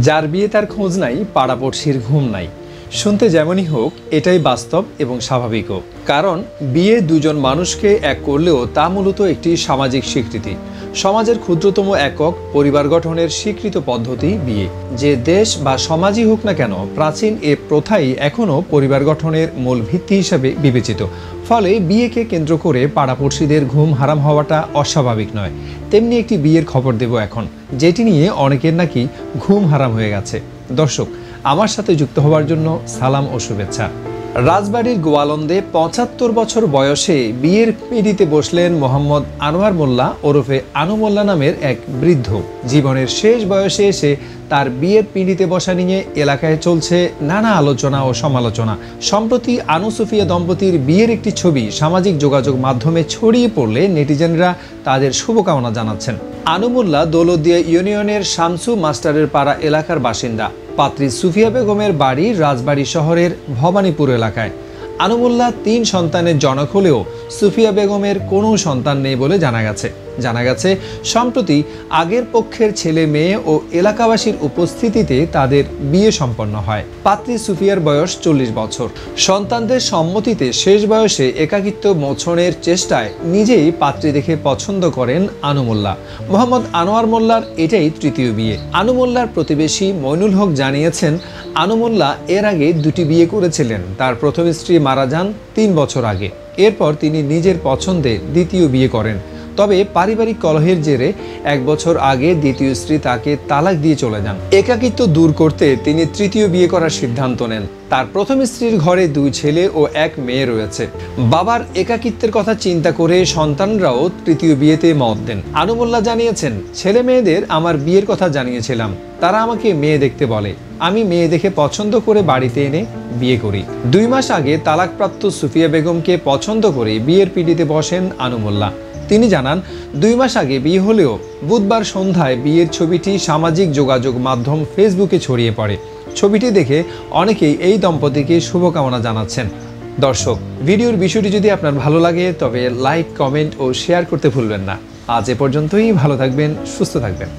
যার বিয়ে তার খোঁজ নাই, পাড়াপড়শির ঘুম নাই। শুনতে যেমনই হোক, এটাই বাস্তব এবং স্বাভাবিকও। কারণ বিয়ে দুজন মানুষকে এক করলেও তা মূলত একটি সামাজিক স্বীকৃতি। সমাজের ক্ষুদ্রতম একক পরিবার গঠনের স্বীকৃত পদ্ধতি বিয়ে। যে দেশ বা সমাজই হোক না কেন, প্রাচীন এ প্রথাই এখনও পরিবার গঠনের মূল ভিত্তি হিসাবে বিবেচিত। ফলে বিয়েকে কেন্দ্র করে পাড়াপড়শিদের ঘুম হারাম হওয়াটা অস্বাভাবিক নয়। তেমনি একটি বিয়ের খবর দেব এখন, যেটি নিয়ে অনেকের নাকি ঘুম হারাম হয়ে গেছে। দর্শক, আমার সাথে যুক্ত হওয়ার জন্য সালাম ও শুভেচ্ছা। রাজবাড়ির গোয়ালন্দে ৭৫ বছর বয়সে বিয়ের পিঁড়িতে বসলেন মোহাম্মদ আনোয়ার মোল্লা ওরফে আনু মোল্লা নামের এক বৃদ্ধ। জীবনের শেষ বয়সে এসে তার বিয়ের পিঁড়িতে বসা নিয়ে এলাকায় চলছে নানা আলোচনা ও সমালোচনা। সম্প্রতি আনু সুফিয়া দম্পতির বিয়ের একটি ছবি সামাজিক যোগাযোগ মাধ্যমে ছড়িয়ে পড়লে নেটিজেনরা তাদের শুভকামনা জানাচ্ছেন। আনু মোল্লা দৌলতদিয়া ইউনিয়নের শামসু মাস্টারের পাড়া এলাকার বাসিন্দা। পাত্রী সুফিয়া বেগমের বাড়ি রাজবাড়ী শহরের ভবানীপুর এলাকায়। আনু মোল্লা ৩ সন্তানের জনক হলেও সুফিয়া বেগমের কোনো সন্তান নেই বলে জানা গেছে সম্প্রতি আগের পক্ষের ছেলে মেয়ে ও এলাকাবাসীর উপস্থিতিতে তাদের বিয়ে সম্পন্ন হয়। পাত্রী সুফিয়ার বয়স ৪০ বছর। সন্তানদের সম্মতিতে শেষ বয়সে একাকিত্ব মোচনের চেষ্টায় নিজেই পাত্রী দেখে পছন্দ করেন আনু মোল্লা। মোহাম্মদ আনোয়ার মোল্লার এটাই তৃতীয় বিয়ে। আনু মোল্লার প্রতিবেশী মইনুল হক জানিয়েছেন, আনু মোল্লা এর আগে 2টি বিয়ে করেছিলেন। তার প্রথম স্ত্রী মারা যান 3 বছর আগে। এরপর তিনি নিজের পছন্দে দ্বিতীয় বিয়ে করেন। তবে পারিবারিক কলহের জেরে 1 বছর আগে দ্বিতীয় স্ত্রী তাকে তালাক দিয়ে চলে যান। একাকিত্ব দূর করতে তিনি তৃতীয় বিয়ে করার সিদ্ধান্ত নেন। তার প্রথম স্ত্রীর ঘরে 2 ছেলে ও 1 মেয়ে রয়েছে। বাবার একাকিত্বের কথা চিন্তা করে সন্তানরাও তৃতীয় বিয়েতে মত দেন। আনু মোল্লা জানিয়েছেন, ছেলে মেয়েদের আমার বিয়ের কথা জানিয়েছিলাম। তারা আমাকে মেয়ে দেখতে বলে। আমি মেয়ে দেখে পছন্দ করে বাড়িতে এনে বিয়ে করি। 2 মাস আগে তালাকপ্রাপ্ত সুফিয়া বেগমকে পছন্দ করে বিয়ের পিঁড়িতে বসেন আনু মোল্লা। তিনি জানান, 2 মাস আগে বিয়ে হলেও বুধবার সন্ধ্যায় বিয়ের ছবিটি সামাজিক যোগাযোগ মাধ্যম ফেসবুকে ছড়িয়ে পড়ে। ছবিটি দেখে অনেকেই এই দম্পতিকে শুভকামনা জানাচ্ছেন। দর্শক, ভিডিওর বিষয়টি যদি আপনার ভালো লাগে তবে লাইক, কমেন্ট ও শেয়ার করতে ভুলবেন না। আজ এ পর্যন্তই। ভালো থাকবেন, সুস্থ থাকবেন।